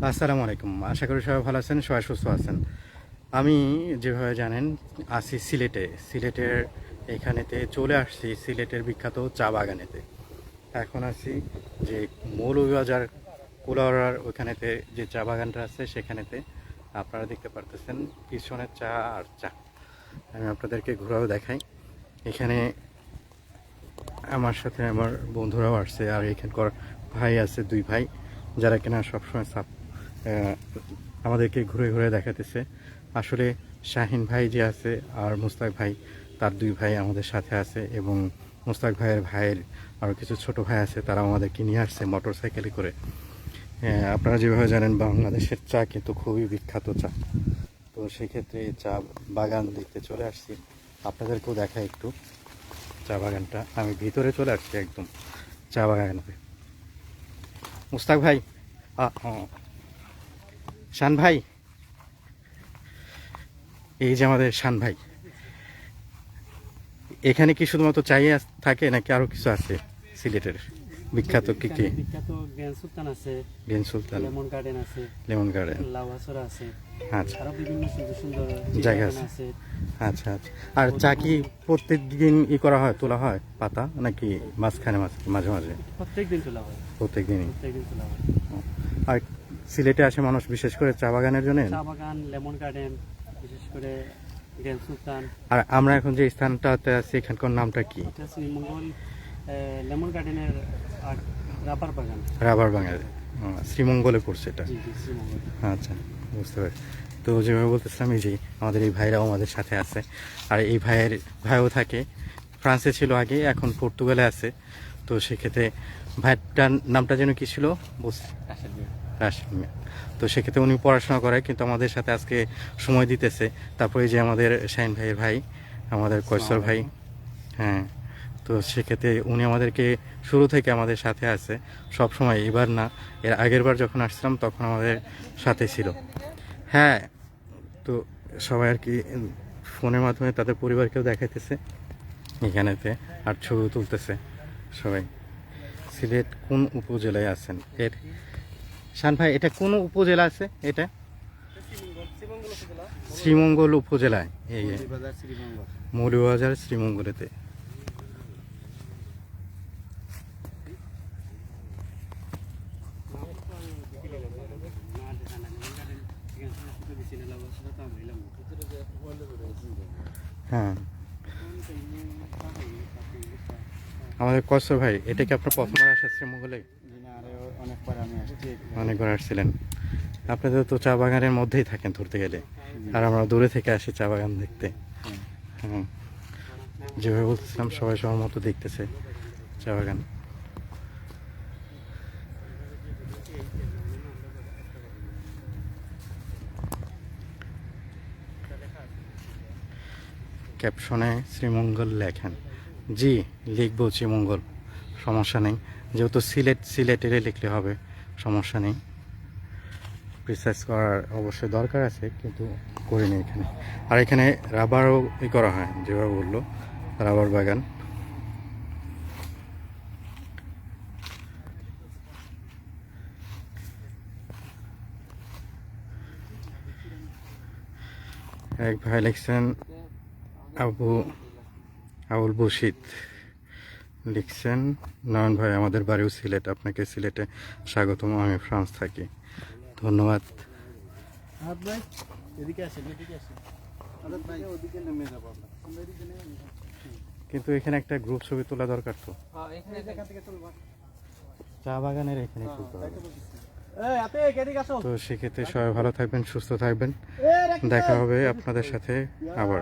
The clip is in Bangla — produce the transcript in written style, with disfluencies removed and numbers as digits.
আসসালামু আলাইকুম। আশা করি সবাই ভালো আছেন, সবাই সুস্থ আছেন। আমি যেভাবে জানেন আছি সিলেটের এখানেতে চলে আসছি সিলেটের বিখ্যাত চা বাগানেতে। এখন আছি যে মৌলভীবাজার কুলাউড়ার ওইখানেতে যে চা বাগানটা আছে সেখানেতে। আপনারা দেখতে পারতেছেন পিছনে চা আর চা। আমি আপনাদেরকে ঘোরাও দেখাই। এখানে আমার সাথে আমার বন্ধুরাও আসছে, আর এখানকার ভাই আছে, দুই ভাই, যারা কিনা সবসময় আমাদেরকে ঘুরে ঘুরে দেখাতেছে। আসলে শাহিন ভাই যে আছে আর মুস্তাক ভাই, তার দুই ভাই আমাদের সাথে আছে, এবং মুস্তাক ভাইয়ের আরও কিছু ছোট ভাই আছে, তারা আমাদেরকে নিয়ে আসছে মোটর সাইকেলে করে। আপনারা যেভাবে জানেন বাংলাদেশের চা কিন্তু খুবই বিখ্যাত চা। তো সেক্ষেত্রে চা বাগান দেখতে চলে আসছি, আপনাদেরকেও দেখাই একটু চা বাগানটা। আমি ভিতরে চলে আসছি একদম চা বাগানে। মুস্তাক ভাই, শান ভাই, এই যে আমাদের শান ভাই, এখানে কি শুধুমাত্র চাই থাকে নাকি আরো কিছু আছে সিলেটের বিখ্যাত? কি কি বিখ্যাত? গ্র্যান্ড সুলতান আছে, গ্র্যান্ড সুলতান, লেমন গার্ডেন আছে, লেমন গার্ডেন, লাউয়াছড়া আছে, আচ্ছা, আরো বিভিন্ন সুন্দর সুন্দর জায়গা আছে। আচ্ছা আচ্ছা। আর চা কি প্রত্যেক দিন করা হয়, তোলা হয় পাতা, নাকি মাঝখানে মাঝে মাঝে? প্রত্যেকদিন তোলা হয়, প্রত্যেক দিনই। প্রত্যেকদিন তোলা হয়। আর সিলেটে আসে মানুষ বিশেষ করে চা বাগানের জন্য? চা বাগান, লেমন গার্ডেন, বিশেষ করে গ্র্যান্ড সুলতান। আর আমরা এখন যে স্থানটাতে আছি এখানকার নামটা কি? এটা শ্রীমঙ্গল লেমন গার্ডেনের আর রাবার বাগান। রাবার বাগান, শ্রীমঙ্গলে পড়ছে এটা। জি জি, শ্রীমঙ্গল। আচ্ছা, বুঝতে পারি। তো যেভাবে বলতেছিলাম, এই যে আমাদের এই ভাইরাও আমাদের সাথে আছে। আর এই ভাইও থাকে ফ্রান্সে, ছিল আগে, এখন পর্তুগালে আছে। তো সেক্ষেত্রে ভাইটার নামটা যেন কি ছিল? রাশিদ মিয়া। তো সেক্ষেত্রে উনি পড়াশোনা করে, কিন্তু আমাদের সাথে আজকে সময় দিতেছে। তারপরে যে আমাদের শাহিন ভাইয়ের ভাই, আমাদের কৈশোর ভাই, হ্যাঁ। তো সেক্ষেত্রে উনি আমাদেরকে শুরু থেকে আমাদের সাথে আছে সব সময়। এবার না, এর আগের বার যখন আসছিলাম তখন আমাদের সাথে ছিল। হ্যাঁ, তো সবাই আর কি ফোনের মাধ্যমে তাদের পরিবারকেও দেখাইতেছে এখানেতে, আর ছবিও তুলতেছে সবাই। সিলেট কোন উপজেলায় আছেন? এর শান ভাই, এটা কোন উপজেলা আছে? এটা শ্রীমঙ্গল উপজেলায়, এই মৌলভীবাজার শ্রীমঙ্গলেতে। হ্যাঁ, আমাদের কসর ভাই, এটা কি আপনার প্রথমবার আসা শ্রীমঙ্গলে? অনেকবার আসছিলেন। আপনাদের তো চা বাগানের মধ্যেই থাকেন ধরতে গেলে, আর আমরা দূরে থেকে আসি চা বাগান দেখতে। হ্যাঁ, যেভাবে বলতেছিলাম সবাই সবার মতো দেখতেছে চা বাগান। ক্যাপশনে শ্রীমঙ্গল লেখেন। জি, লিখবো শ্রীমঙ্গল, সমস্যা নেই। যেহেতু সিলেটেরই লিখলে হবে, সমস্যা নেই। প্রিসাইজ করার অবশ্যই দরকার আছে, কিন্তু করিনি এখানে। আর এখানে রাবারও করা হয়, যেভাবে বললো, রাবার বাগান। এক ভাই লিখছেন আবুল বশিদ লিখছেন, নয়ন ভাই আমাদের বাড়িও সিলেট, আপনাকে সিলেটে স্বাগতম, আমি ফ্রান্স থাকি। ধন্যবাদ। কিন্তু এখানে একটা গ্রুপ ছবি তোলা দরকার তো, চা বাগানের এখানে তুলতে হবে। তো সেক্ষেত্রে সবাই ভালো থাকবেন, সুস্থ থাকবেন, দেখা হবে আপনাদের সাথে আবার।